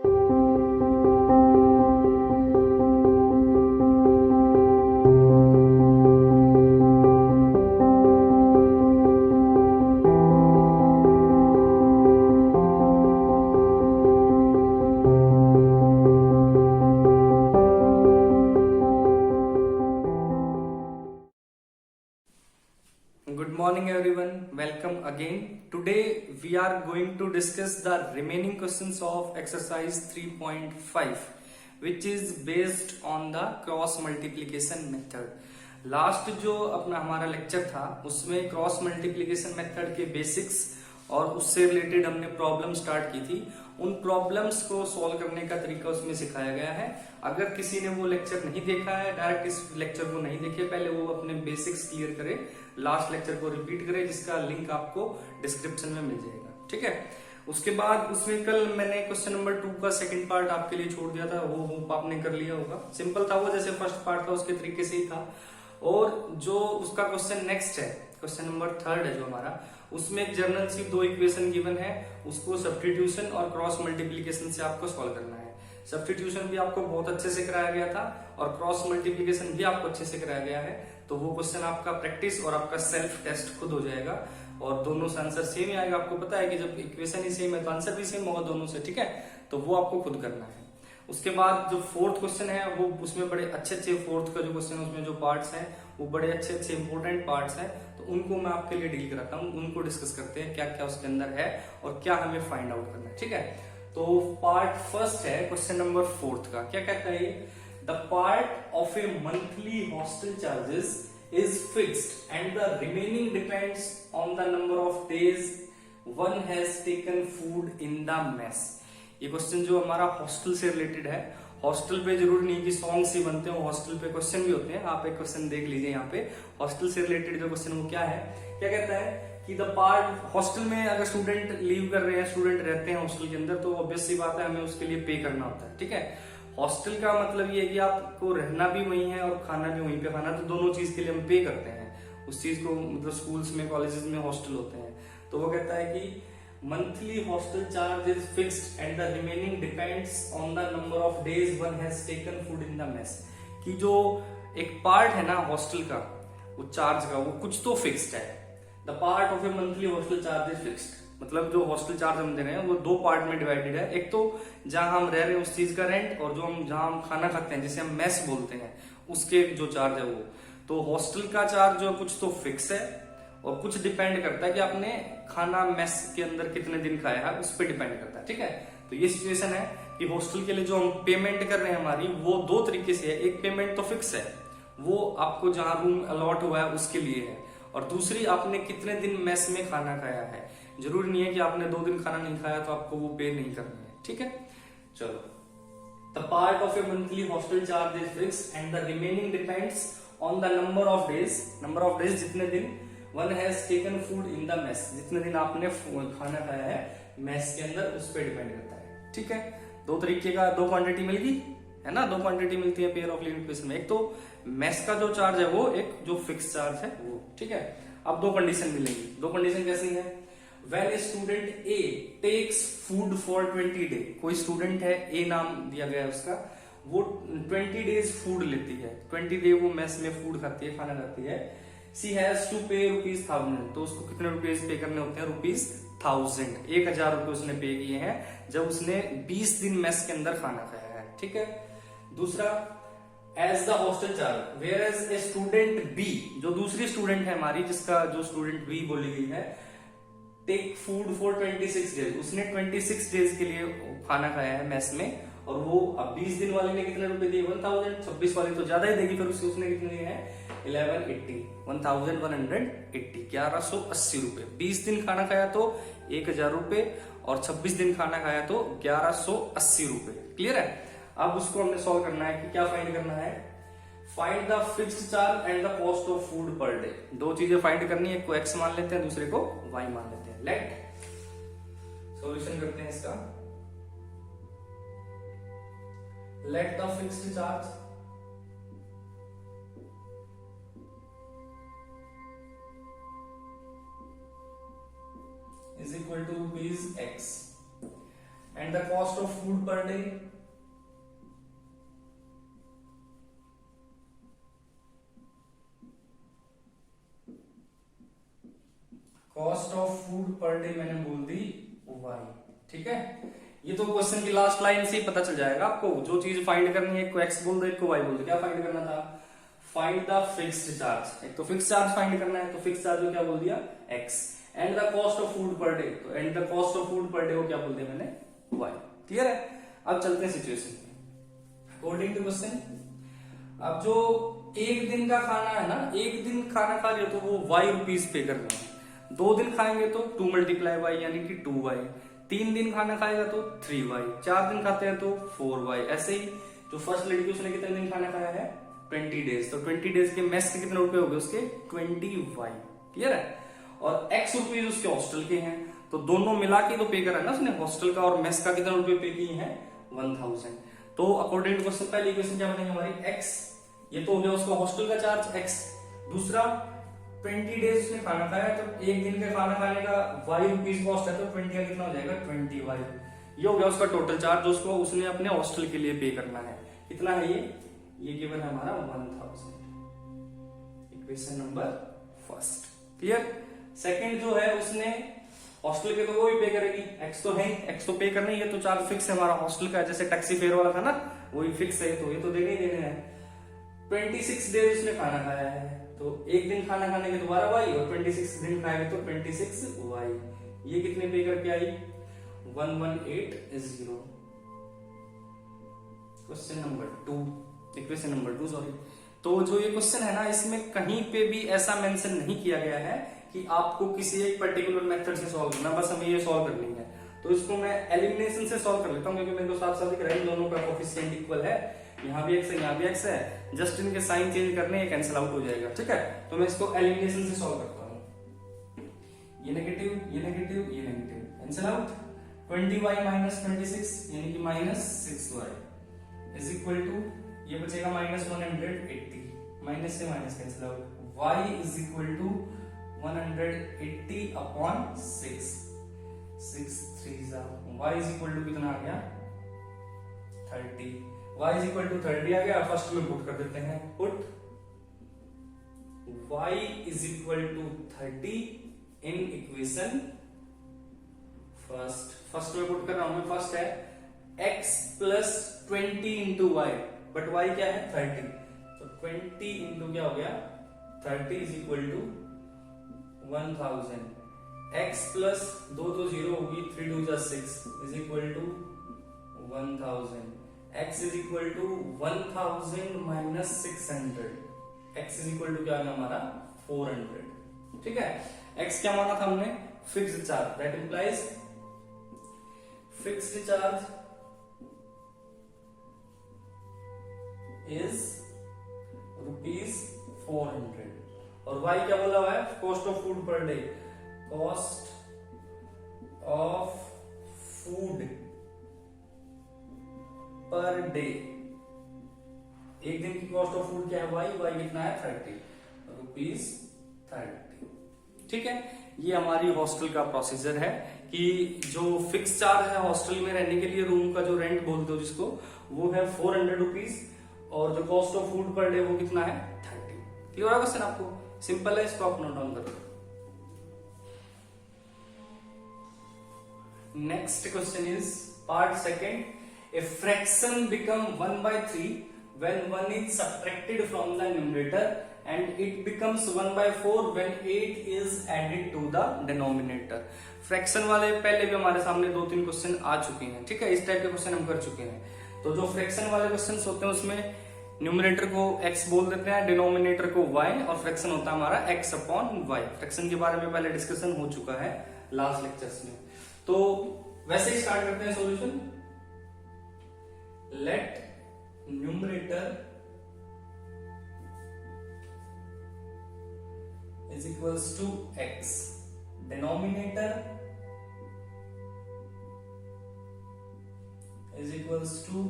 Good morning everyone, welcome again. Today we are going to discuss the remaining questions of exercise 3.5 which is based on the cross multiplication method. Last जो अपना हमारा lecture था उसमें cross multiplication method के basics और उससे related हमने problem start की थी। उन प्रॉब्लम्स को सॉल्व करने का तरीका उसमें सिखाया गया है। अगर किसी ने वो लेक्चर नहीं देखा है, डायरेक्ट इस लेक्चर को नहीं देखे, पहले वो अपने बेसिक्स क्लियर करे, लास्ट लेक्चर को रिपीट करे, जिसका लिंक आपको डिस्क्रिप्शन में मिल जाएगा। ठीक है। उसके बाद उसमें कल मैंने क्वेश्चन नंबर 2 का सेकंड पार्ट आपके लिए छोड़ दिया था, वो होप आपने कर लिया होगा। सिंपल था वो, जैसे फर्स्ट पार्ट था उसके तरीके से ही था। और जो उसका क्वेश्चन नेक्स्ट है, क्वेश्चन नंबर 3 है जो हमारा, उसमें एक जर्नल सी 2 इक्वेशन गिवन है, उसको सब्स्टिट्यूशन और क्रॉस मल्टीप्लिकेशन से आपको सॉल्व करना है। सब्स्टिट्यूशन भी आपको बहुत अच्छे से कराया गया था और क्रॉस मल्टीप्लिकेशन भी आपको अच्छे से कराया गया है। तो वो क्वेश्चन आपका प्रैक्टिस और आपका सेल्फ टेस्ट खुद हो जाएगा और दोनों से आंसर सेम ही आएगा। आपको पता है कि जब इक्वेशन ही सेम है तो आंसर भी सेम होगा दोनों से। ठीक है, तो वो आपको खुद करना है। उसके बाद जो 4th क्वेश्चन है वो, उसमें बड़े अच्छे 4th का जो क्वेश्चन है उसमें जो पार्ट्स हैं वो बड़े अच्छे इंपोर्टेंट पार्ट्स हैं, तो उनको मैं आपके लिए डील कराता हूँ। उनको डिस्कस करते हैं क्या क्या उसके अंदर है और क्या हमें फाइंड आउट करना है। ठीक है, तो पार्ट फर्स्ट है क्वेश्चन नंबर 4th का। क्या कहता है, the part of A monthly hostel charges is fixed and the remaining depends on the number of days one has taken food in the mess। ये क्वेश्चन जो हमारा hostel से related है। Hostel पे जरूरी नहीं कि सॉन्ग्स ही बनते हो, हॉस्टल पे क्वेश्चन भी होते हैं। आप एक क्वेश्चन देख लीजिए यहाँ पे, हॉस्टल से रिलेटेड जो क्वेश्चन वो क्या है। क्या कहता है कि द पार्ट, हॉस्टल में अगर स्टूडेंट लीव कर रहे हैं, स्टूडेंट रहते हैं हॉस्टल के अंदर, तो ऑब्वियस सी बात है हमें उसके लिए पे करना होता है। ठीक है, हॉस्टल का मतलब ये है कि आपको रहना भी वहीं है और खाना भी वहीं पे खाना, तो दोनों चीज के लिए हम पे करते हैं उस चीज को। मतलब स्कूल्स में, कॉलेजेस में हॉस्टल होते हैं। तो वो कहता है कि monthly hostel charge is fixed and the remaining depends on the number of days one has taken food in the mess. कि जो एक पार्ट है ना हॉस्टल का, वो चार्ज का, वो कुछ तो फिक्स्ड है। The part of A monthly hostel charge is fixed, मतलब जो हॉस्टल चार्ज हम दे रहे हैं वो 2 पार्ट में डिवाइडेड है। एक तो जहां हम रह रहे हैं उस चीज का रेंट, और जो हम जहां हम खाना खाते हैं जिसे हम मेस बोलते हैं उसके जो चार्ज है वो। तो हॉस्टल का चार्ज जो कुछ तो फिक्स है और कुछ डिपेंड करता है कि आपने खाना मेस के अंदर कितने दिन खाया है, उस पर डिपेंड करता है। ठीक है, तो ये सिचुएशन है कि हॉस्टल के लिए जो हम पेमेंट कर रहे हैं हमारी, वो 2 तरीके से है। एक पेमेंट तो फिक्स है, वो आपको जहां रूम अलॉट हुआ है उसके लिए है, और दूसरी आपने कितने दिन मेस में खाना खाया है। जरूरी नहीं है कि आपने 2 दिन खाना नहीं खाया तो आपको वो पे नहीं करना है। ठीक है, चलो। The part of A monthly hostel charge is fixed and the remaining depends on the number of days. Number of days, जितने दिन one has taken food in the mess, जितने दिन आपने खाना खाया है मेस के अंदर, उस पर डिपेंड करता है। ठीक है, 2 तरीके का, 2 क्वांटिटी मिल गई है ना, 2 क्वांटिटी मिलती है पेयर ऑफ लिविंग इक्वेशन में। एक तो मेस का जो चार्ज है वो, एक जो फिक्स चार्ज है वो। ठीक है, अब 2 कंडीशन मिलेंगी। 2 कंडीशन कैसी है, when a student A takes food for 20 days, कोई स्टूडेंट है A नाम दिया गया है उसका, वो 20 डेज फूड लेती है, 20 डे वो मेस में फूड खाती है, खाना खाती है। She has to pay ₹1000, तो उसको कितने रुपीज पे करने होते हैं, ₹1000, 1000 रुपए उसने पे किए हैं जब उसने 20 दिन मेस के अंदर खाना खाया है। ठीक है, दूसरा, as the hostel charge where as a student B, जो दूसरी स्टूडेंट है हमारी, जिसका जो स्टूडेंट बी बोली गई है, टेक फूड फॉर 26 डेज, उसने 26 डेज के लिए खाना खाया है मेस में, और वो अब 20 दिन वाले ने कितने रुपए दिए, 1000। 26 वाले तो ज्यादा ही देगी, फिर उसने कितने दिए हैं, 1180, 1180 रुपए। 20 दिन खाना खाया तो 1000 रुपए, और 26 दिन खाना खाया तो 1180 रुपए। क्लियर है। अब उसको हमने सॉल्व करना है कि क्या फाइंड करना है, find the fixed charge and the cost of food per day. 2 चीजें फाइंड करनी है, एक को x मान लेते हैं, दूसरे को y मान लेते हैं। लेट सॉल्यूशन करते हैं इसका। Let the fixed charge is equal to ₹x and the cost of food per day cost of food per day मैंने बोल दी y, ठीक है। ये तो क्वेश्चन की लास्ट लाइन से ही पता चल जाएगा आपको, जो चीज फाइंड करनी है, एक को x बोल दो, एक को y बोल दो। क्या फाइंड करना था? Find the fixed charge. एक तो फिक्स्ड चार्ज फाइंड करना है, तो फिक्स्ड चार्ज को क्या बोल दिया? x। And the cost of food per day, तो and the cost of food per day को क्या बोल दिया मैंने? y। क्लियर है? अब चलते हैं सिचुएशन पे। अकॉर्डिंग टू क्वेश्चन, अब जो एक दिन का खाना है ना, एक दिन खाना खा लिया तो वो y रुपीज पे कर रहे हैं। 2 दिन खाएंगे तो 2 मल्टीप्लाई y यानी कि 2y। 3 दिन खाना खाएगा तो 3y। 4 दिन खाते हैं तो 4y। ऐसे ही जो फर्स्ट लड़की उसने कितने दिन खाना खाया है? 20 डेज। तो 20 डेज के मेस के कितने रुपए हो गए उसके? 20y। क्लियर है? और x रुपीज उसके हॉस्टल के हैं, तो दोनों मिला के तो पे करा है ना उसने, हॉस्टल का और मेस का कितने रुपए पे किए हैं? 1000। तो अकॉर्डिंग टू क्वेश्चन पहले इक्वेशन क्या बनेगी हमारी? x, ये तो हो गया उसका हॉस्टल का चार्ज x। दूसरा 20 डेज उसने खाना खाया, तो एक दिन का खाना खाने का y रुपीज कॉस्ट है, तो 20 का कितना हो जाएगा? 20y। ये हो गया उसका टोटल चार्ज, उसको उसने अपने हॉस्टल के लिए पे करना है। कितना है ये गिवन है हमारा 1000। Equation number first. Clear? Second जो है उसने हॉस्टल के तो वो भी पे करेगी, x तो है, x तो पे करना ही है, तो चार्ज फिक्स है हमारा हॉस्टल का, जैसे टैक्सी फेयर वाला था ना, वही फिक्स है, तो ये तो देने ही देने हैं। 26 डेज उसने खाना खाया है, तो एक दिन खाना खाने के दोबारा y, और 26 दिन खाएंगे तो 26y। ये कितने पे करके आई? 1180। Question number 2, equation number 2 sorry. तो जो ये क्वेश्चन है ना, इसमें कहीं पे भी ऐसा मेंशन नहीं किया गया है कि आपको किसी एक पर्टिकुलर मेथड से सॉल्व करना, बस हमें ये सॉल्व करनी है। तो इसको मैं एलिमिनेशन से सॉल्व कर लेता हूँ, क्योंकि मेरे को साफ साफ दिख रहा है इन दोनों का कोएफिशिएंट इक्वल है। यहाँ भी x है, यहाँ भी x है, जस्ट इनके साइन चेंज करने, ये कैंसिल आउट हो जाएगा, ठीक है। तो मैं इसको एलिमिनेशन से सॉल्व करता हूँ। ये नेगेटिव, ये नेगेटिव, ये negative, cancel out. 20y minus 26 यानी कि minus 6y is equal to, ये बचेगा माइनस 180, माइनस से minus cancel out. y is equal to 180 upon 6, 6 3 y is equal to कितना आ गया? 30। y इज इक्वल टू 30 आ गया। फर्स्ट में पुट कर देते हैं, put y is equal to 30 in equation first. First में पुट कर रहा हूं मैं, फर्स्ट है x plus 20 into y, but y क्या है? 30। तो 20 इंटू क्या हो गया? 30 is equal to 1000। x plus 2 तो 0 होगी, 3 2 जा 6 is equal to 1000। x is equal to 1000 minus 600। x is equal to क्या है हमारा? 400। ठीक है, x क्या माना था हमने? Fixed charge. That implies fixed charge is ₹400। और y क्या बोला हुआ है? Cost of food per day. Cost of food per day, एक दिन की कॉस्ट ऑफ फूड क्या है? y कितना है? 30 ₹30। ठीक है, ये हमारी हॉस्टल का प्रोसीजर है कि जो फिक्स चार्ज है हॉस्टल में रहने के लिए, रूम का जो रेंट बोलते हो जिसको, वो है 400 रुपीज, और जो cost of food per day वो कितना है? 30। क्लियर है क्वेश्चन आपको? सिंपल है, इसको आप नोट डाउन करो। Next question is part second. A fraction become 1/3 when 1 is subtracted from the numerator and it becomes 1/4 when 8 is added to the denominator. Fraction वाले पहले भी हमारे सामने 2-3 क्वेश्चन आ चुके हैं। ठीक है, इस टाइप के क्वेश्चन हम कर चुके हैं। तो जो फ्रैक्शन वाले क्वेश्चन होते हैं उसमें न्यूमरेटर को x बोल देते हैं, डिनोमिनेटर को y, और फ्रैक्शन होता है हमारा x अपॉन y। फ्रैक्शन के बारे में पहले डिस्कशन हो चुका है लास्ट लेक्चर्स में। तो वैसे ही स्टार्ट करते हैं solution. Let numerator is equals to x, denominator is equals to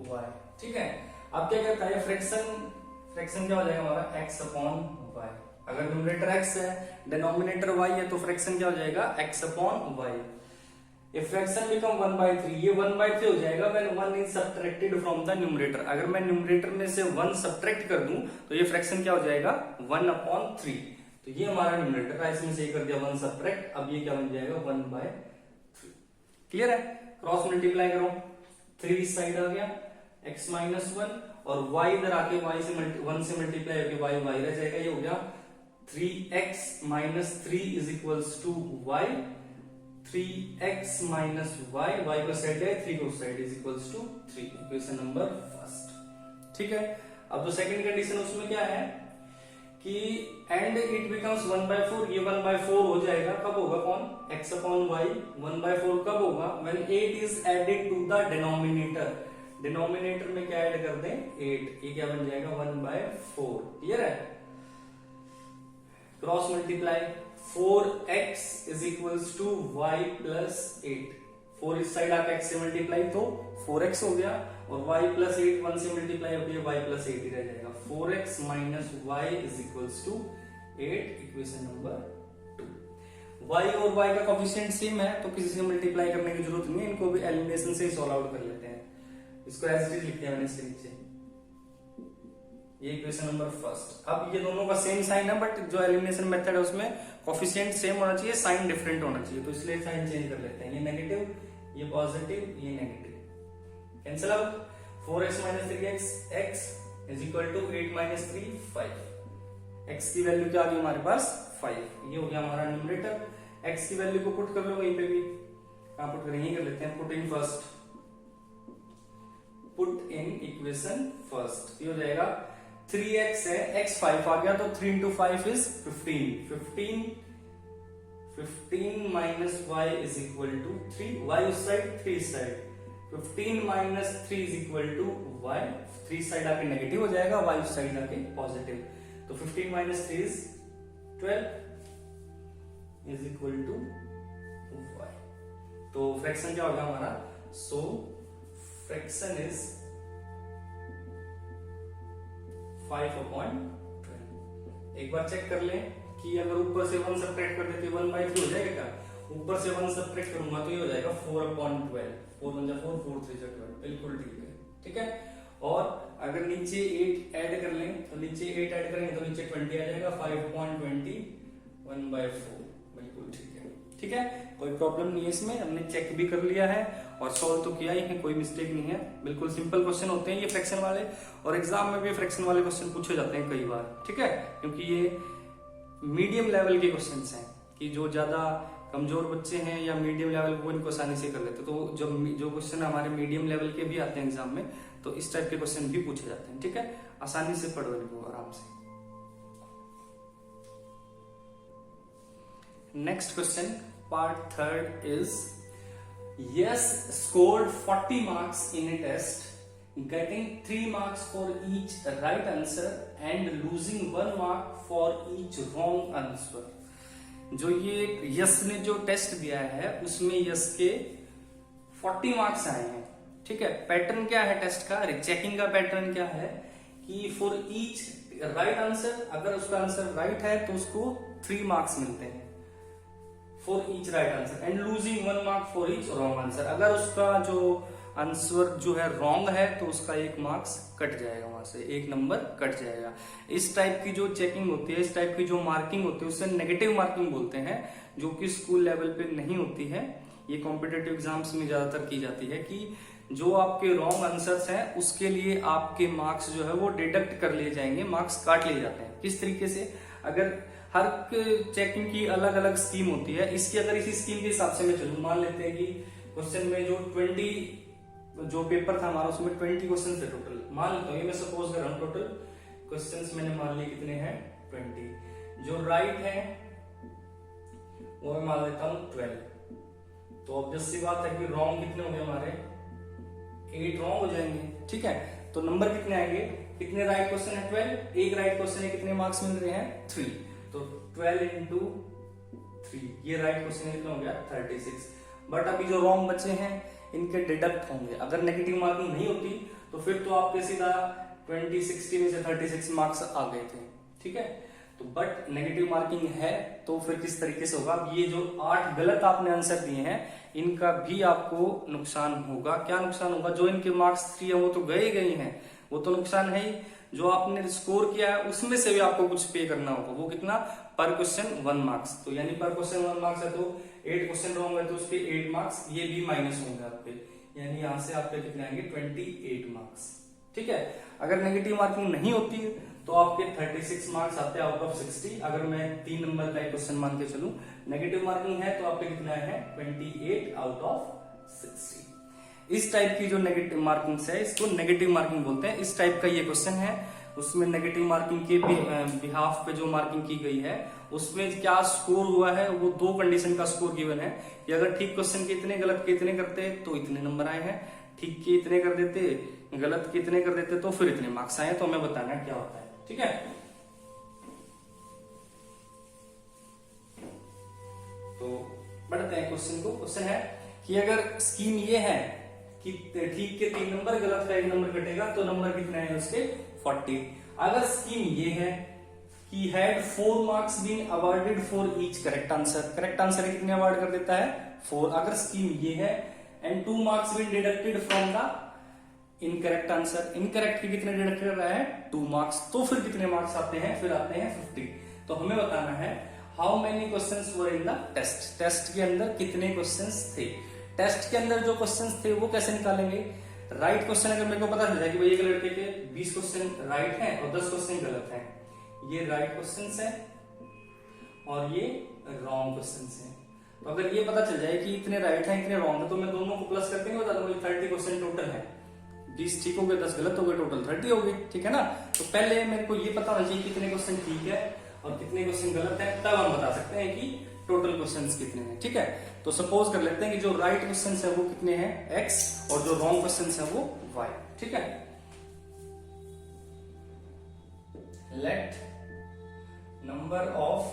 y। ठीक है, अब क्या कहता है फ्रैक्शन क्या हो जाएगा हमारा? x upon y। अगर न्यूमरेटर x है, डिनोमिनेटर y है, तो फ्रैक्शन क्या हो जाएगा? x upon y। A fraction become 1/3, ये 1/3 हो जाएगा when 1 is subtracted from the numerator. अगर मैं न्यूमरेटर में से 1 सब्ट्रैक्ट कर दूं तो ये फ्रैक्शन क्या हो जाएगा 1/3। तो ये हमारा न्यूमरेटर है, इसमें से कर दिया 1 सब्ट्रैक्ट, अब ये क्या बन जाएगा 1/3। क्लियर है? क्रॉस मल्टीप्लाई करो, 3 इस साइड आ गया, x माइनस 1 और y इधर आके y से 1 से मल्टीप्लाई होके y रह जाएगा, ये हो गया 3x minus 3 is equals to y, 3x minus y, y को साइड है 3 को side is equals to 3, equation number first. ठीक है, अब जो सेकंड कंडीशन उसमें क्या है कि एंड इट बिकम्स 1/4, ये 1/4 हो जाएगा, कब होगा कौन x अपॉन y 1/4 कब होगा when 8 is added to the denominator. Denominator में क्या ऐड कर दें 8, ये क्या बन जाएगा 1/4। क्लियर है? Cross multiply, 4x is equals to y plus 8, 4 इस साइड आके x से मल्टीप्लाई तो 4x हो गया और y प्लस 8 1 से मल्टीप्लाई होकर y प्लस 8 ही रह जाएगा, 4x minus y is equals to 8, equation number 2। y और y का कोफिशिएंट सेम है तो किसी से मल्टीप्लाई करने की जरूरत नहीं है, इनको भी एलिमिनेशन से ही सॉल्व आउट कर लेते हैं। इसको एज इट इज लिख दिया मैंने इसके नीचे, ये इक्वेशन नंबर फर्स्ट। अब ये दोनों का सेम साइन है बट जो एलिमिनेशन मेथड है उसमें कोफिशिएंट सेम होना चाहिए, साइन डिफरेंट होना चाहिए, तो इसलिए साइन चेंज कर लेते हैं, ये नेगेटिव, ये पॉजिटिव, ये negative, cancel out. 4x minus 3x, x is equal to 8 minus 3 5, x की वैल्यू क्या आ गई हमारे पास 5, ये हो गया हमारा न्यूमरेटर। x की वैल्यू को पुट कर लो वहीं पे भी, कहां पुट करेंगे कर लेते हैं, put in first, put in equation first, ये हो जाएगा 3x है, x 5 आ गया तो 3 into 5 is 15, 15 minus y is equal to 3, y उस साइड 3 इस side, 15 minus 3 is equal to y, 3 side आके नेगेटिव हो जाएगा, y उस साइड आके पॉजिटिव, तो 15 minus 3 is 12 is equal to y। तो फ्रैक्शन क्या होगा हमारा, सो फ्रैक्शन इज 5/12। एक बार चेक कर लें कि अगर ऊपर से 1 सब्ट्रैक्ट कर देते 1/3 हो जाएगा क्या, ऊपर से 1 सब्ट्रैक्ट करूंगा तो ये हो जाएगा 4/12, 4 1 4 4 3 12, बिल्कुल ठीक है। ठीक है, और अगर नीचे 8 ऐड कर लें तो नीचे 8 ऐड करेंगे तो नीचे 20 आ जाएगा, 5.20 1/4, बिल्कुल ठीक है। ठीक है, कोई प्रॉब्लम नहीं है इसमें, हमने चेक भी कर लिया है और सॉल्व तो किया ही है, कोई मिस्टेक नहीं है, बिल्कुल सिंपल क्वेश्चन होते हैं ये फ्रैक्शन वाले, और एग्जाम में भी फ्रैक्शन वाले क्वेश्चन पूछे जाते हैं कई बार। ठीक है, क्योंकि ये मीडियम लेवल के क्वेश्चंस हैं कि जो ज्यादा कमजोर बच्चे हैं या मीडियम लेवल वो इनको आसानी से कर लेते, तो जो क्वेश्चन हमारे मीडियम लेवल के भी आते हैं एग्जाम में तो इस टाइप के क्वेश्चन भी पूछे जाते हैं। ठीक है, आसानी से पढ़ो इनको आराम से। Next question part third is, yes scored 40 marks in a test, getting 3 marks for each right answer and losing 1 mark for each wrong answer। जो ये यस ने जो टेस्ट दिया है उसमें यस के 40 मार्क्स आए हैं। ठीक है, पैटर्न क्या है टेस्ट का, चेकिंग का पैटर्न क्या है कि फॉर ईच राइट आंसर, अगर उसका आंसर राइट है तो उसको 3 मार्क्स मिलते हैं for each right answer, and losing 1 mark for each wrong answer. अगर उसका जो आंसर जो है रॉन्ग है तो उसका 1 मार्क्स कट जाएगा, वहां से 1 नंबर कट जाएगा। इस टाइप की जो चेकिंग होती है, इस टाइप की जो मार्किंग होती है उसे नेगेटिव मार्किंग बोलते हैं, जो कि स्कूल लेवल पे नहीं होती है। ये कॉम्पिटेटिव एग्जाम्स में ज्यादातर की जाती है कि जो आपके रॉन्ग आंसर्स हैं उसके लिए आपके मार्क्स जो है वो डिडक्ट कर लिए जाएंगे, मार्क्स काट लिए जाते हैं। किस तरीके से, अगर हर चेकिंग की अलग अलग स्कीम होती है, इसकी अगर इसी स्कीम के हिसाब से मैं चलूं, मान लेते हैं कि क्वेश्चन में जो 20 जो पेपर था हमारा उसमें 20 क्वेश्चन थे टोटल, मान लेता हूँ ये मैं सपोज कर रहा हूँ, टोटल क्वेश्चंस मैंने मान लिए कितने हैं 20, जो राइट है वो मैं मान लेता हूँ 12, तो ऑब्वियस सी बात है कि रॉन्ग कितने होंगे हमारे 8 रॉन्ग हो जाएंगे। ठीक है, तो नंबर कितने आएंगे, कितने राइट क्वेश्चन है 12, एक राइट क्वेश्चन है कितने मार्क्स मिल रहे हैं 3, तो 12 into 3 ये राइट क्वेश्चन कितना हो गया 36। बट अभी जो रॉन्ग बचे हैं इनके डिडक्ट होंगे, अगर नेगेटिव मार्किंग नहीं होती तो फिर तो आपके सीधा 20 60 में से 36 मार्क्स आ गए थे। ठीक है, तो बट नेगेटिव मार्किंग है तो फिर किस तरीके से होगा। अब ये जो 8 गलत आपने आंसर दिए हैं इनका भी आपको नुकसान होगा। क्या नुकसान होगा, जो इनके मार्क्स 3 है वो तो गए गए हैं, वो तो नुकसान है ही। जो आपने स्कोर किया है उसमें से भी आपको कुछ पे करना होगा, वो कितना, पर क्वेश्चन 1 मार्क्स। तो यानी पर क्वेश्चन 1 मार्क्स है तो 8 क्वेश्चन रॉन्ग है तो उसके 8 मार्क्स, ये भी माइनस होंगे आपके, यानी यहां से आपके कितने आएंगे 28 मार्क्स। ठीक है, अगर नेगेटिव मार्किंग नहीं होती है तो आपके 36 मार्क्स आते हैं आउट ऑफ 60। अगर मैं 3 नंबर का एक क्वेश्चन मान के चलूं, नेगेटिव मार्किंग है तो आपके कितना है 28 आउट ऑफ 60। इस टाइप की जो नेगेटिव मार्किंग्स है इसको नेगेटिव मार्किंग बोलते हैं। इस टाइप का ये क्वेश्चन है, उसमें नेगेटिव मार्किंग के बिहाफ पे जो मार्किंग की गई है उसमें क्या स्कोर हुआ है, वो 2 कंडीशन का स्कोर गिवन है कि अगर ठीक क्वेश्चन के इतने, गलत के इतने करते तो इतने नंबर आए हैं, ठीक के इतने कर देते, गलत के इतने कर देते तो फिर इतने मार्क्स आए। तो हमें बताना क्या होता है। ठीक है, तो बढ़ते हैं क्वेश्चन को। क्वेश्चन है कि अगर स्कीम ये है कि ठीक के 3 नंबर, गलत का 1 नंबर कटेगा तो नंबर कितने हैं उसके 40। अगर स्कीम ये है कि had 4 marks been awarded for each correct answer, correct answer कितने अवार्ड कर देता है 4। अगर स्कीम ये है and 2 marks been deducted from the incorrect answer, incorrect के कितने डिडक्ट कर रहा है 2 मार्क्स, तो फिर कितने मार्क्स आते हैं, फिर आते हैं 50। तो हमें बताना है how many questions were in the test, test के अंदर कितने क्वेश्चंस थे। टेस्ट के अंदर जो क्वेश्चंस थे वो कैसे निकालेंगे, राइट क्वेश्चन अगर मेरे को पता चल जाए कि भाई एक लड़के के 20 क्वेश्चन राइट हैं और 10 क्वेश्चन गलत हैं, ये राइट क्वेश्चंस हैं और ये रॉन्ग क्वेश्चंस हैं, तो अगर ये पता चल जाए कि इतने राइट हैं इतने रॉन्ग है तो मैं दोनों को प्लस करके बता दूंगा 30 क्वेश्चन टोटल है, 20 ठीक हो गए 10 गलत हो गए, टोटल 30 हो गई। ठीक है ना, तो पहले मेरे को ये पता होना चाहिए कितने क्वेश्चन ठीक है और कितने क्वेश्चन गलत है, तब हम बता सकते हैं कि टोटल क्वेश्चंस कितने हैं। ठीक है, तो सपोज कर लेते हैं कि जो राइट क्वेश्चंस है वो कितने हैं x और जो रॉन्ग क्वेश्चंस है वो y। ठीक है, let number of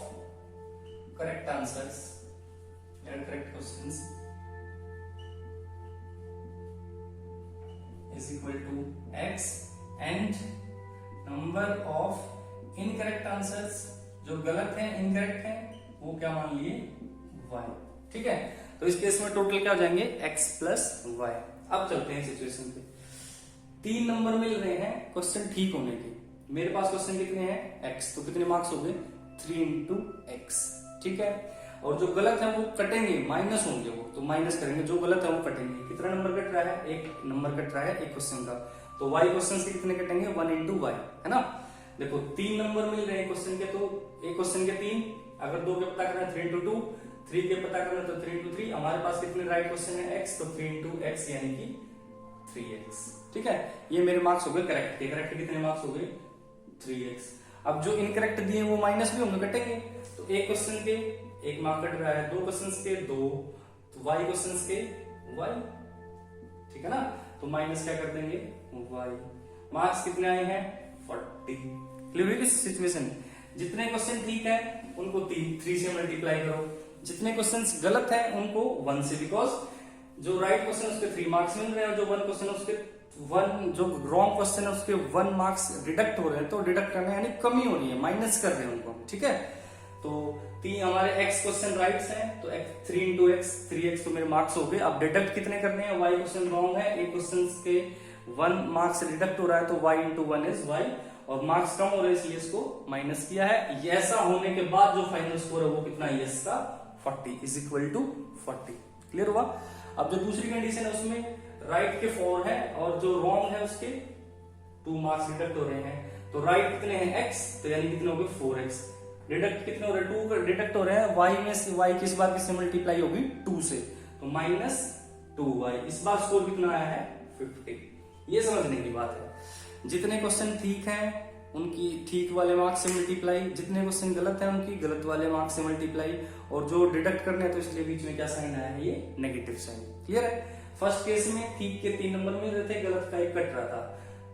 correct answers या correct questions is equal to x and number of incorrect answers, जो गलत है इनकरेक्ट है वो क्या मान लिए y। ठीक है, तो इस केस में टोटल क्या हो जाएंगे x प्लस y। अब चलते हैं सिचुएशन पे, 3 नंबर मिल रहे हैं क्वेश्चन ठीक होने के, मेरे पास क्वेश्चन कितने हैं x, तो कितने मार्क्स हो गए 3 into x। ठीक है, और जो गलत है वो कटेंगे, माइनस होंगे वो, तो माइनस करेंगे, जो गलत है वो कटेंगे। कितना नंबर कट रहा है, 1 नंबर कट रहा है एक क्वेश्चन का, तो y क्वेश्चन के कितने कटेंगे 1 into y, है ना। देखो 3 नंबर मिल रहे हैं क्वेश्चन के, तो एक क्वेश्चन के 3, अगर 2 के पता करना है 3 into 2, 3 के पता करना तो 3 into 3, हमारे पास कितने राइट क्वेश्चन है x, तो 3 into x यानी कि 3x। ठीक है, ये मेरे मार्क्स हो गए करेक्ट के, करेक्ट कितने मार्क्स हो गए 3x। अब जो इनकरेक्ट दिए वो माइनस भी होंगे, कटेंगे, तो एक क्वेश्चन के 1 मार्क कट रहा है, 2 क्वेश्चन के 2, तो y क्वेश्चन के y। ठीक है ना, तो माइनस क्या कर देंगे y। मार्क्स कितने आए हैं 40। क्लियर हुई सिचुएशन, जितने क्वेश्चन ठीक है उनको 3 से मल्टीप्लाई करो, जितने क्वेश्चंस गलत हैं उनको 1 से, बिकॉज जो राइट क्वेश्चन उसके 3 मार्क्स मिल रहे हैं और जो 1 क्वेश्चन उसके 1, जो रॉन्ग क्वेश्चन है उसके 1 मार्क्स डिडक्ट हो रहे हैं, तो डिडक्ट करने यानी कमी हो रही है, माइनस कर रहे हैं उनको। ठीक है, तो 3 हमारे x क्वेश्चन राइट्स हैं, तो 3 into x 3x तो मेरे मार्क्स हो गए। अब डिडक्ट कितने करने हैं, y क्वेश्चन रॉन्ग है, एक क्वेश्चन के 1 मार्क्स डिडक्ट हो रहा है, तो y into 1 is y, और मार्क्स कम हो रहे हैं इसलिए इसको माइनस किया है। ऐसा होने के बाद जो फाइनल स्कोर है वो कितना है yes का 40 इज इक्वल टू 40। क्लियर हुआ। अब जो दूसरी कंडीशन है उसमें राइट के 4 है और जो रॉन्ग है उसके 2 मार्क्स डिडक्ट हो रहे हैं, तो राइट कितने हैं x, तो यानी कितने हो गए 4x, डिडक्ट कितने हो रहे हैं 2 डिडक्ट हो रहे हैं, y में से y किस बार किससे मल्टीप्लाई होगी 2 से, तो माइनस 2y। इस बार स्कोर कितना आया है 50। ये समझने की बात है, जितने क्वेश्चन ठीक हैं उनकी ठीक वाले मार्क्स से मल्टीप्लाई, जितने क्वेश्चन गलत हैं उनकी गलत वाले मार्क्स से मल्टीप्लाई, और जो डिडक्ट करने हैं तो इसलिए बीच में क्या साइन आया है, ये नेगेटिव साइन। क्लियर है। फर्स्ट केस में ठीक के 3 नंबर मिल रहे थे, गलत का 1 कट रहा था,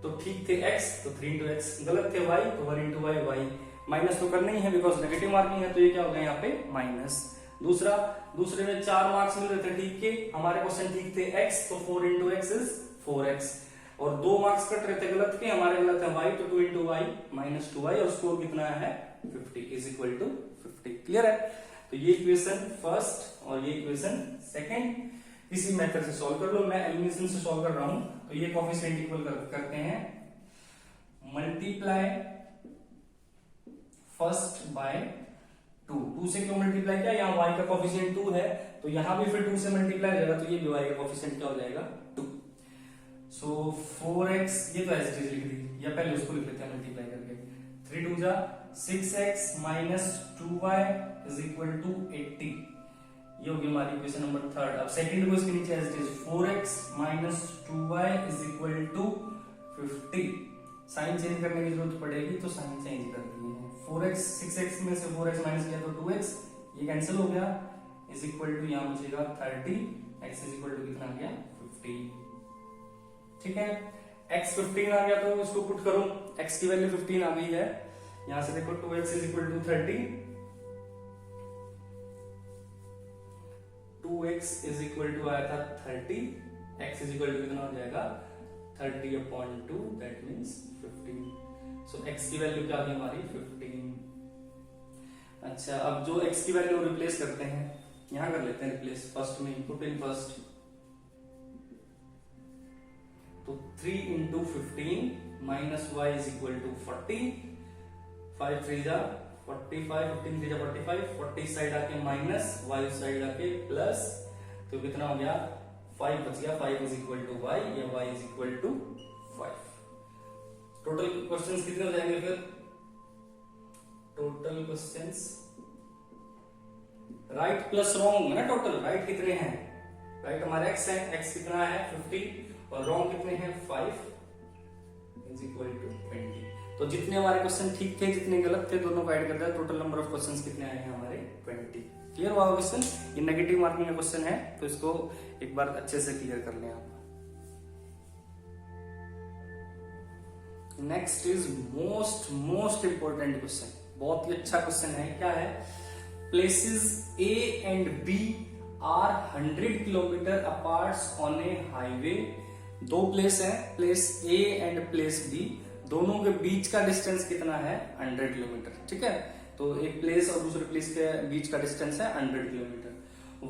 तो ठीक थे x, तो 3 into x, गलत थे y, तो 1 into y, y माइनस तो करना ही है बिकॉज नेगेटिव मार्किंग है, तो ये क्या हो गया यहाँ पे माइनस। दूसरे में 4 मार्क्स मिल रहे थे ठीक के, हमारे क्वेश्चन ठीक थे x, तो 4 into x is 4x, और 2 मार्क्स कट रहे थे गलत के, हमारे गलत है y, तो 2 into y minus 2y, और स्कोर कितना है 50 इज इक्वल टू 50। क्लियर है? तो ये इक्वेशन फर्स्ट और ये इक्वेशन सेकंड इसी मेथड से सॉल्व कर लो। मैं एलिमिनेशन से सॉल्व कर रहा हूं, तो ये कोफिशिएंट इक्वल करते हैं मल्टीप्लाई फर्स्ट बाय 2 से क्यों मल्टीप्लाई किया, यहाँ y का कोफिशिएंट 2 है तो यहाँ भी फिर 2 से मल्टीप्लाई हो जाएगा, तो ये भी y का कोफिशिएंट क्या हो जाएगा 2। सो 4x, ये तो एज लिख दी या पहले उसको लिख लेते हैं मल्टीप्लाई करके। 3 2 जा 6x minus 2y is equal to 80। ये होगी हमारी इक्वेशन नंबर थर्ड। अब सेकंड को इसके नीचे as it is 4x minus 2y is equal to 50। Sign change करने की जरूरत पड़ेगी तो साइन चेंज कर दिए हैं। 4x 6x में से 4x माइनस किया तो 2x, ये कैंसिल हो गया, इज इक्वल टू यहाँ बचेगा 30, x इज इक्वल टू कितना आ गया 50। ठीक है, x 15 आ गया तो इसको पुट करो, x की वैल्यू 15 आ गई है, यहां से देखो 2x is equal to 30, 2x is equal to आया था 30, x इज इक्वल टू कितना हो जाएगा 30/2, दैट मींस 15। सो x की वैल्यू क्या आ गई हमारी 15। अच्छा, अब जो x की वैल्यू रिप्लेस करते हैं, यहां कर लेते हैं रिप्लेस, फर्स्ट में पुट इन फर्स्ट, तो 3 into 15 minus y is equal to 40, 5 3 जा 45, 15 3 जा 45, 40 साइड आके माइनस, y साइड आके प्लस, तो कितना हो गया 5 बच गया, 5 इज इक्वल टू y या y is equal to 5। Total questions कितने हो जाएंगे फिर, total questions right plus wrong है ना, टोटल राइट कितने हैं, राइट हमारे x है, x कितना है 50 और रॉन्ग कितने हैं 5 इज इक्वल टू 20। तो जितने हमारे क्वेश्चन ठीक थे जितने गलत थे दोनों को ऐड कर दिया, टोटल नंबर ऑफ क्वेश्चंस कितने आए हैं हमारे 20। क्लियर हुआ क्वेश्चन? ये नेगेटिव मार्किंग का क्वेश्चन है तो इसको एक बार अच्छे से क्लियर कर लें आप। Next is most important question, बहुत ही अच्छा क्वेश्चन है। क्या है, places A and B are 100 kilometre apart on a highway. दो प्लेस है, place A and place B, दोनों के बीच का डिस्टेंस कितना है 100 किलोमीटर। ठीक है, तो एक प्लेस और दूसरे प्लेस के बीच का डिस्टेंस है 100 kilometre.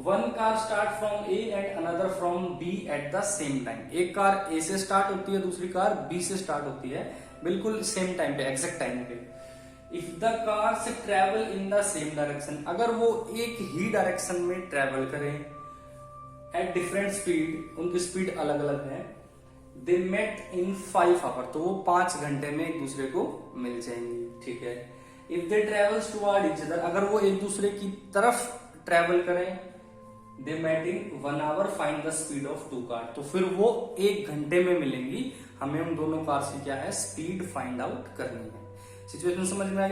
One car start from A and another from B at the same time. एक कार A से स्टार्ट होती है, दूसरी कार B से स्टार्ट होती है, बिल्कुल सेम टाइम पे, एग्जैक्ट टाइम पे। If the cars travel in the same direction, अगर वो एक ही डायरेक्शन में ट्रेवल करें एट डिफरेंट स्पीड, उनकी स्पीड अलग अलग है, दे मेट इन 5 आवर, तो वो 5 घंटे में एक दूसरे को मिल जाएंगी। ठीक है, if they travels toward each other, अगर वो एक दूसरे की तरफ ट्रेवल करें, they met in 1 hour, find the speed of 2 car, तो फिर वो 1 घंटे में मिलेंगी। हमें उन दोनों कार की क्या है स्पीड फाइंड आउट करनी है। सिचुएशन समझ में आई?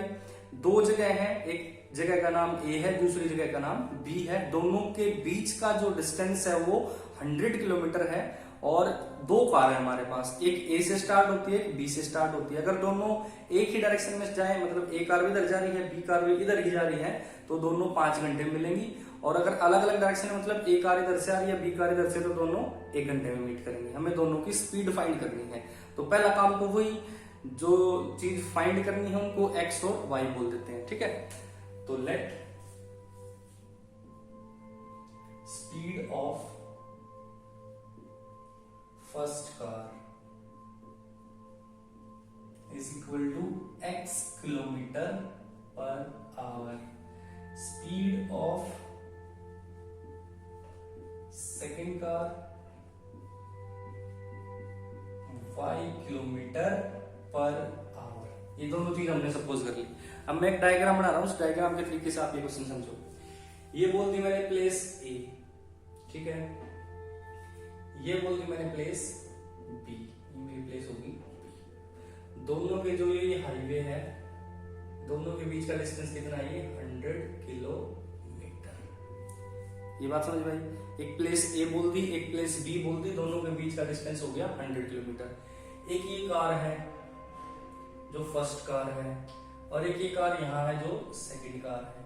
दो जगह है, एक जगह का नाम A है, दूसरी जगह का नाम B है, दोनों के बीच का जो डिस्टेंस है वो 100 किलोमीटर है और दो कार है हमारे पास, एक A से स्टार्ट होती है, एक B से स्टार्ट होती है। अगर दोनों एक ही डायरेक्शन में जाए, मतलब A कार भी इधर जा रही है, B कार भी इधर ही जा रही है, तो दोनों 5 घंटे में मिलेंगी। और अगर अलग अलग डायरेक्शन में, मतलब A कार इधर से आ रही है, B कार इधर से, तो दोनों 1 घंटे में मीट करेंगे। हमें दोनों की स्पीड फाइंड करनी है। तो पहला काम तो वही, जो चीज फाइंड करनी है उनको x और y बोल देते हैं। ठीक है, तो let speed of first car is equal to x kilometre per hour, speed of second car y kilometre per hour. ये दोनों चीज हमने सपोज कर ली। अब मैं एक डायग्राम बना रहा हूं, उस डायग्राम के तरीके से आप ये क्वेश्चन समझो। ये बोल दी मैंने प्लेस A, ठीक है, ये बोल दी मैंने प्लेस B, ये मेरी प्लेस होगी B। दोनों के जो ये हाईवे है, दोनों के बीच का डिस्टेंस कितना है, ये 100 किलोमीटर। ये बात समझ भाई? एक प्लेस A बोल दी, एक प्लेस B बोल दी, दोनों के बीच का डिस्टेंस हो गया 100 किलोमीटर। एक ये कार है जो फर्स्ट कार है और एक ये कार यहाँ है जो सेकंड कार है।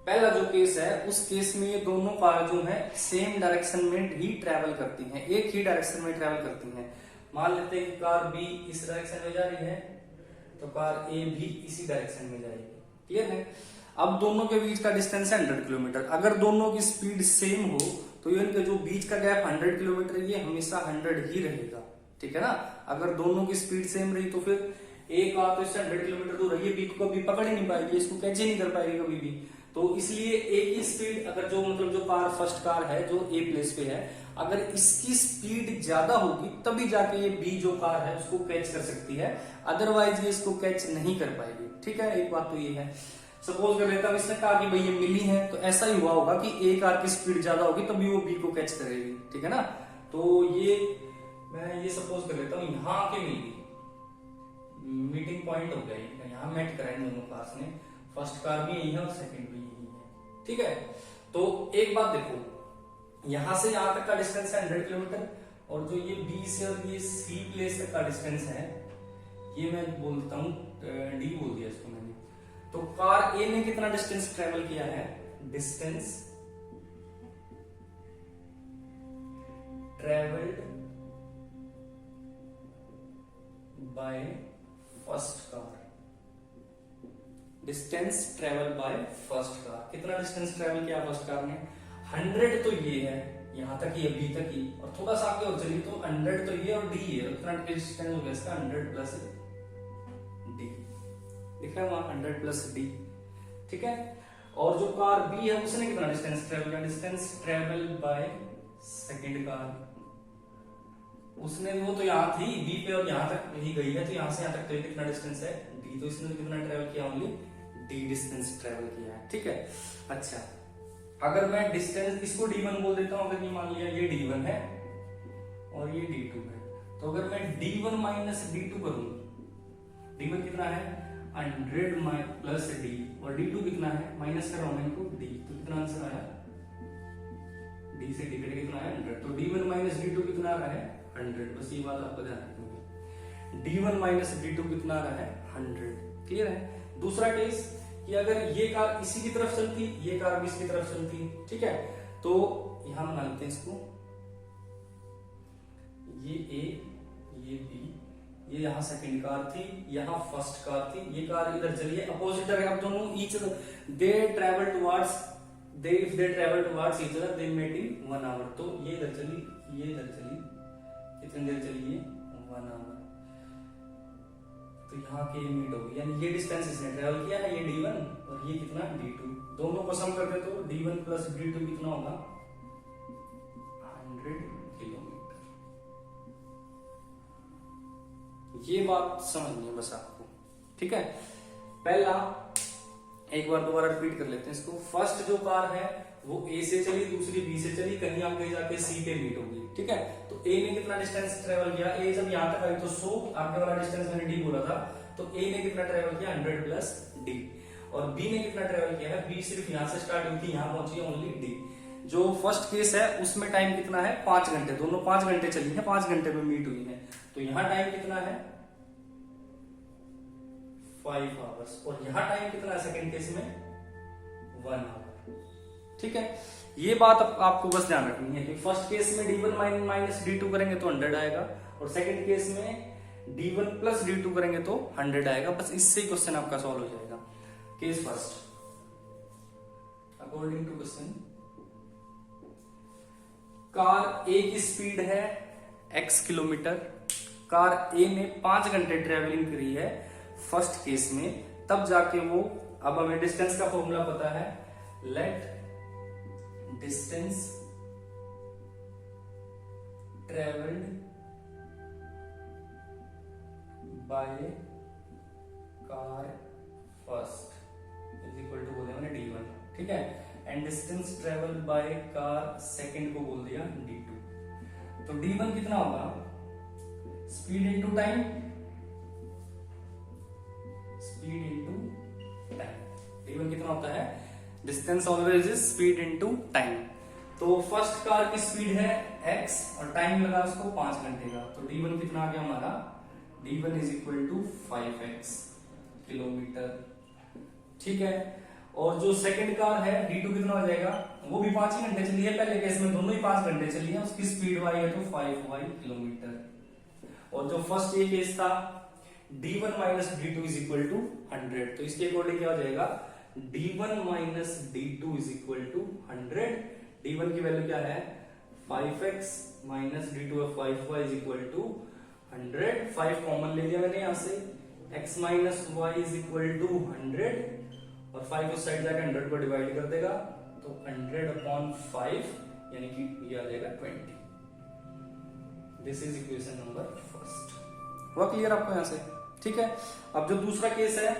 पहला जो केस है, उस केस में ये दोनों कार जो है सेम डायरेक्शन में ही ट्रेवल करती हैं, एक ही डायरेक्शन में ट्रेवल करती हैं। मान लेते हैं कि कार B इस डायरेक्शन में जा रही है तो कार ए भी इसी डायरेक्शन में जाएगी। क्लियर है? अब दोनों के बीच का डिस्टेंस है 100 किलोमीटर। अगर दोनों की स्पीड सेम हो तो इनके जो बीच का गैप 100 किलोमीटर ये हमेशा 100 ही रहेगा। ठीक है ना? अगर दोनों की स्पीड सेम रही तो फिर एक कार तो इससे 100 किलोमीटर दूर है, ये बी को कभी पकड़ ही नहीं पाएगी, इसको कैच ही नहीं कर पाएगी कभी भी। तो इसलिए एक ही स्पीड, अगर जो मतलब जो कार फर्स्ट कार है जो ए प्लेस पे है, अगर इसकी स्पीड ज्यादा होगी तभी जाके ये बी जो कार है उसको कैच कर सकती है, अदरवाइज ये इसको कैच नहीं कर पाएगी। ठीक है? एक बात तो ये है। सपोज कर लेता हूं इसने कहा कि भाई ये मिली है, तो ऐसा ही हुआ होगा कि ए कार की स्पीड ज्यादा होगी तभी वो बी को कैच करेगी। ठीक है ना? तो ये मैं ये सपोज कर लेता हूँ यहाँ के मिली, मीटिंग पॉइंट हो गया, यहाँ मेट कराएंगे दोनों कार्स ने, फर्स्ट कार भी यही है और सेकंड भी यही है। ठीक है? तो एक बात देखो, यहां से यहां तक का डिस्टेंस है 100 किलोमीटर, और जो ये बी से और ये सी प्लेस तक का डिस्टेंस है, ये मैं बोलता हूँ डी बोल दिया इसको मैंने। तो कार ए ने कितना डिस्टेंस ट्रेवल किया है? Distance travelled by first car, distance travel by first car, कितना डिस्टेंस ट्रेवल किया फर्स्ट कार ने? 100 तो ये है यहां तक ही, अभी तक ही, और थोड़ा सा आगे और चलिए तो 100 तो ये और डी है, कितना डिस्टेंस हो गया इसका? 100 प्लस डी, दिख रहा है वहां 100 प्लस डी। ठीक है? और जो कार बी है उसने कितना डिस्टेंस ट्रेवल किया? Distance travel by second car, उसने, वो तो यहाँ थी बी पे और यहाँ तक ही गई है, तो यहाँ से यहाँ तक तो कितना डिस्टेंस है? डी, तो इसने कितना ट्रेवल किया? ओनली डी डिस्टेंस ट्रेवल किया है। ठीक है? अच्छा, अगर मैं डिस्टेंस इसको d1 बोल देता हूं, अगर ये मान लिया ये d1 है और ये d2 है, तो अगर मैं d1 माइनस d2 करूं, d1 कितना है? 100 प्लस d, और d2 कितना है? माइनस कर रहा हूं मैं इनको d, तो कितना आंसर आया? d से d कितना है? 100। तो d1 माइनस d2 कितना आ रहा है? 100। बस ये बात आपको ध्यान रखनी है, d1 माइनस d2 कितना आ रहा है? 100। क्लियर है? दूसरा केस कि अगर ये कार इसी की तरफ चलती, ये कार भी इसकी तरफ चलती, ठीक है, तो यहां बना लेते हैं इसको, ये ए, ये बी, ये यहां सेकंड कार थी, यहां फर्स्ट कार थी, ये कार इधर चलिए अपोजिट है, अब दोनों each they travel towards, they if they travel towards each other they met in 1 hour. तो ये इधर चली, ये इधर चली, कितनी देर चली? ये 1 आवर। तो यहाँ के मीट होगी, यानी ये डिस्टेंस इसने ट्रेवल किया है, ये d1 और ये कितना? d2। दोनों को सम कर दे तो d1 प्लस d2 कितना होगा? 100 किलोमीटर। ये बात समझनी है बस आपको। ठीक है? पहला एक बार दोबारा रिपीट कर लेते हैं इसको। फर्स्ट जो कार है वो ए से चली, दूसरी बी से चली, कहीं आगे जाके सी पे मीट होगी। ठीक है? तो ए ने कितना डिस्टेंस ट्रेवल किया? ए जब यहां तक आई तो 100, आगे वाला डिस्टेंस मैंने डी बोला था, तो ए ने कितना ट्रेवल किया? 100 प्लस डी। और बी ने कितना ट्रेवल किया है? बी सिर्फ यहां से स्टार्ट हुई थी, यहां पहुंची ओनली डी। जो फर्स्ट केस है उसमें टाइम कितना है? 5 घंटे, दोनों 5 घंटे चली है, 5 घंटे में मीट हुई है। तो यहाँ टाइम कितना है? 5 आवर्स। और यहाँ टाइम कितना है सेकंड केस में? 1 आवर। ठीक है? ये बात आपको बस ध्यान रखनी है कि फर्स्ट केस में d1 माइनस d2 करेंगे तो 100 आएगा, और सेकंड केस में d1 प्लस d2 करेंगे तो 100 आएगा। बस इससे ही क्वेश्चन आपका सॉल्व हो जाएगा। Case first, according to question, car A की स्पीड है x किलोमीटर, कार ए ने 5 घंटे ट्रेवलिंग करी है फर्स्ट केस में, तब जाके वो, अब हमें डिस्टेंस का फॉर्मूला पता है, let distance travelled by car first is equal to बोले मैंने d1। ठीक है? And distance travel by car second को बोल दिया d2। तो d1 कितना होगा? Speed into time, speed into time. d1 कितना होता है? Distance always is speed into time. तो फर्स्ट कार की स्पीड है x और टाइम लगा उसको 5 घंटे का, तो d1 कितना आ गया हमारा? d1 is equal to 5x kilometre. ठीक है? और जो सेकंड कार है d2 कितना हो जाएगा? वो भी 5 ही घंटे चली है, पहले केस में दोनों ही 5 घंटे चली है, उसकी स्पीड y है तो 5y किलोमीटर। और जो फर्स्ट ये केस था d1 minus d2 is equal to 100। तो इसके अकॉर्डिंग क्या हो जाएगा, d1 minus d2 is equal to 100। d1 की वैल्यू क्या है 5x माइनस d2 है 5y is equal to 100। 5 common ले लिया मैंने यहां से, x minus y is equal to 100 और 5 उस साइड जाकर 100 को डिवाइड कर देगा, तो 100/5 यानी कि ये आ जाएगा 20। This is equation number first. हुआ क्लियर आपको यहां से? ठीक है। अब जो दूसरा केस है,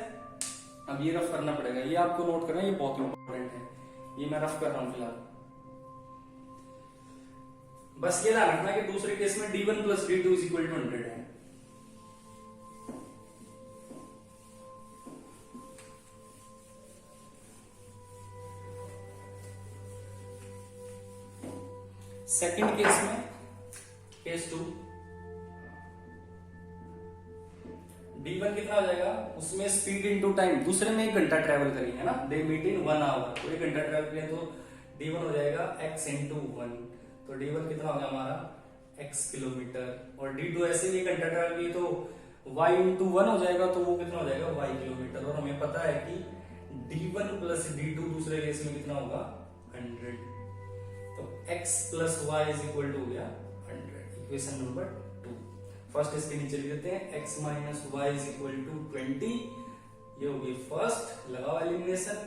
अब ये रफ करना पड़ेगा, ये आपको नोट करना है, ये बहुत इंपॉर्टेंट है, ये मैं रफ कर रहा हूं फिलहाल। बस ये ध्यान रखना कि दूसरे केस में d1 plus d2 is equal to 100 है। सेकंड केस में, केस 2, d1 कितना हो जाएगा, उसमें स्पीड इनटू टाइम, दूसरे में 1 घंटा ट्रेवल करी है ना, दे मीट इन 1 आवर, तो 1 घंटा ट्रेवल किया तो d1 हो जाएगा x इंटू 1। तो d1 कितना हो गया हमारा x किलोमीटर, और d2 ऐसे ही 1 घंटा ट्रेवल किया तो y इंटू 1 हो जाएगा, तो वो कितना हो जाएगा y किलोमीटर। और हमें पता है कि d1 प्लस d2 दूसरे केस में कितना होगा 100, तो x plus y is equal to हो गया 100। Equation number 2। फर्स्ट इसके नीचे लिख देते हैं, x minus y is equal to 20, ये होगी फर्स्ट, लगाओ elimination,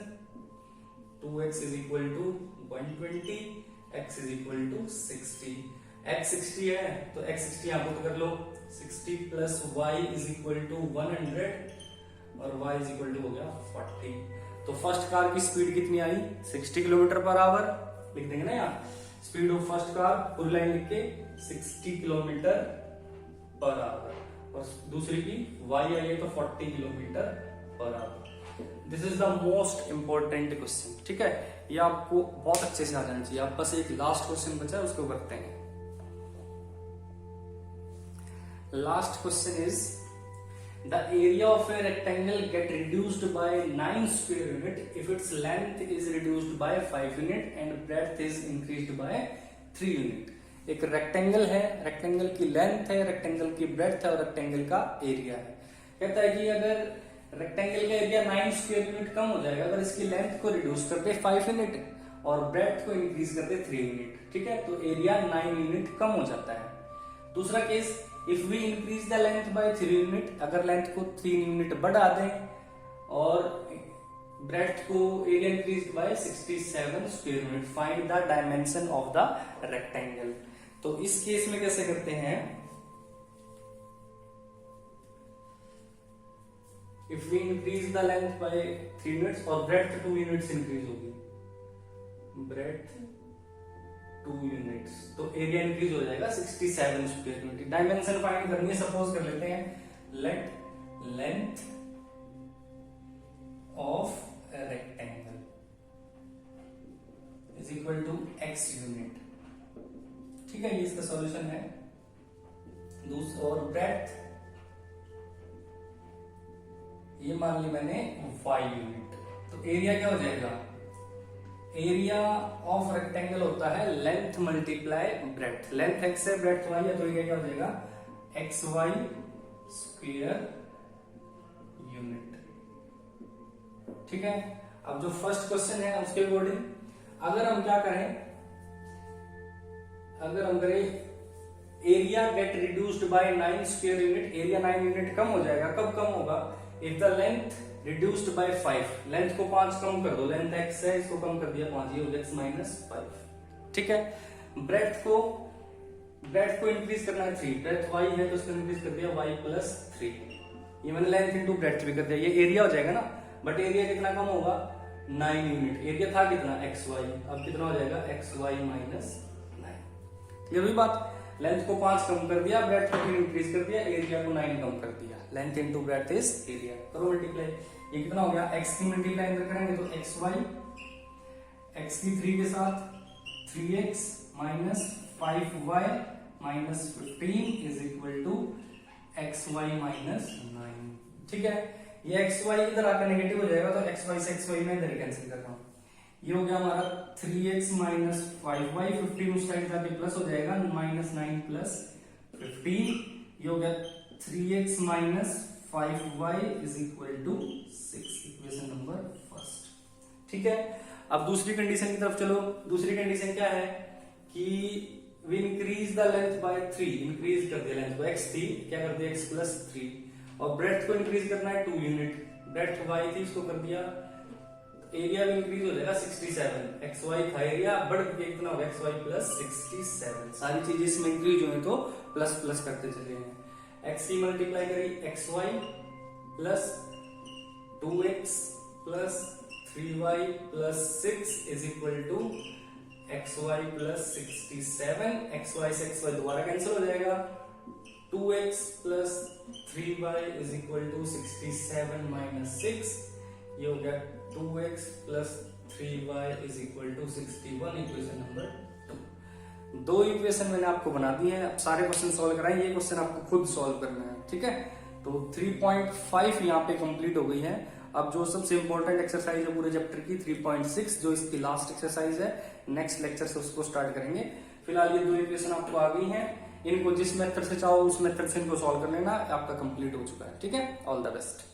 2x is equal to 120, x is equal to 60, x 60 है तो x 60 यहां पुट कर लो, 60 plus y is equal to 100 और y इज इक्वल टू हो गया 40। तो फर्स्ट कार की स्पीड कितनी आई 60 किलोमीटर पर आवर, लिख देंगे ना यहाँ, स्पीड ऑफ फर्स्ट कार पूरी लाइन लिख के 60 किलोमीटर पर आवर, और दूसरी की y आई है तो 40 kilometre per our. This is the most important question. ठीक है, ये आपको बहुत अच्छे से आ जाना चाहिए। आप बस एक लास्ट क्वेश्चन बचा है, उसको करते हैं। Last question is the area of a rectangle gate reduced by 9 square unit if its length is reduced by 5 unit and breadth is increased by 3 unit. एक रेक्टेंगल है, रेक्टेंगल की लेंथ है, rectangle की ब्रेड्थ है और rectangle का area है। कहता है कि अगर रेक्टेंगल का एरिया 9 स्क्वायर यूनिट कम हो जाएगा अगर इसकी लेंथ को रिड्यूस करते 5 यूनिट और ब्रेड्थ को इंक्रीज करते 3 यूनिट। ठीक है, तो एरिया 9 यूनिट कम हो जाता है। दूसरा case, if we increase the length by 3 unit, अगर लेंथ को 3 यूनिट बढ़ा दें और ब्रेड्थ को area increase by 67 square unit, find the dimension of the rectangle. तो इस केस में कैसे करते हैं, if we increase the length by 3 units और ब्रेड्थ 2 यूनिट्स इंक्रीज होगी, ब्रेड्थ 2 यूनिट्स, तो एरिया इंक्रीज हो जाएगा 67 स्क्वायर यूनिट। डायमेंशन फाइंड करनी है, सपोज कर लेते हैं let length of rectangle is equal to x unit. ठीक है, ये इसका सॉल्यूशन है। दूसरा, और ब्रेड्थ ये मान ली मैंने y यूनिट, तो एरिया क्या हो जाएगा, एरिया ऑफ रेक्टेंगल होता है length multiply breadth, length x है ब्रेड्थ y है, तो ये क्या हो जाएगा xy स्क्वायर यूनिट। ठीक है, अब जो फर्स्ट क्वेश्चन है उसके अकॉर्डिंग अगर हम क्या करें, अगर हम करें area get reduced by 9 square unit, area 9 unit कम हो जाएगा। कब कम होगा, if the length reduced by 5, length को 5 कम कर दो, लेंथ x है इसको कम कर दिया 5, ये हो गया x माइनस 5। ठीक है, ब्रेड्थ को इंक्रीज करना है 3, ब्रेड्थ y है तो इसको इंक्रीज कर दिया y प्लस 3, ये मैंने लेंथ इंटू ब्रेड्थ भी कर दिया, ये एरिया हो जाएगा ना, बट एरिया कितना कम होगा 9 यूनिट, एरिया था कितना xy, अब कितना हो जाएगा xy माइनस 9। ये हुई बात, लेंथ को 5 कम कर दिया, ब्रेड्थ को 3 इंक्रीज कर दिया, एरिया को 9 कम कर दिया, length into breadth is area. करो मल्टीप्लाई, ये कितना हो गया, x की मल्टीप्लाई अंदर करेंगे तो xy, x की 3 के साथ 3x minus 5y minus 15 is equal to xy minus 9। ठीक है, ये xy इधर आकर नेगेटिव हो जाएगा तो xy से xy में इधर कैंसिल कर रहा हूं, ये हो गया हमारा 3x माइनस 5y, 15 उस साइड जाके प्लस हो जाएगा, माइनस 9 प्लस 15, ये हो गया 3x minus 5y is equal to 6, equation number first. ठीक है, अब दूसरी कंडीशन की तरफ चलो। दूसरी कंडीशन क्या है कि we increase the length by 3, increase कर दिया लेंथ को, x थी क्या कर दिया x प्लस 3, और ब्रेड्थ को इंक्रीज करना है 2 यूनिट, ब्रेड्थ y थी इसको कर दिया, एरिया भी इंक्रीज हो जाएगा 67, xy था एरिया, बढ़ के कितना होगा xy प्लस 67, सारी चीजें इसमें इंक्रीज हुए तो प्लस प्लस करते चले हैं। x की मल्टीप्लाई करी xy plus 2x plus 3y plus 6 is equal to xy plus 67, xy से xy दोबारा कैंसिल हो जाएगा, 2x plus 3y is equal to 67 minus 6, ये हो गया 2x plus 3y is equal to 61, equation number 2। दो इक्वेशन मैंने आपको बना दी है, अब सारे क्वेश्चन सॉल्व कराएं, ये क्वेश्चन आपको खुद सॉल्व करना है। ठीक है, तो 3.5 यहाँ पे कंप्लीट हो गई है। अब जो सबसे इंपॉर्टेंट एक्सरसाइज है पूरे चैप्टर की 3.6, जो इसकी लास्ट एक्सरसाइज है, नेक्स्ट लेक्चर से उसको स्टार्ट करेंगे। फिलहाल ये दो इक्वेशन आपको आ गई हैं, इनको जिस मेथड से चाहो उस मेथड से इनको सॉल्व कर लेना, आपका कंप्लीट हो चुका है। ठीक है, ऑल द बेस्ट।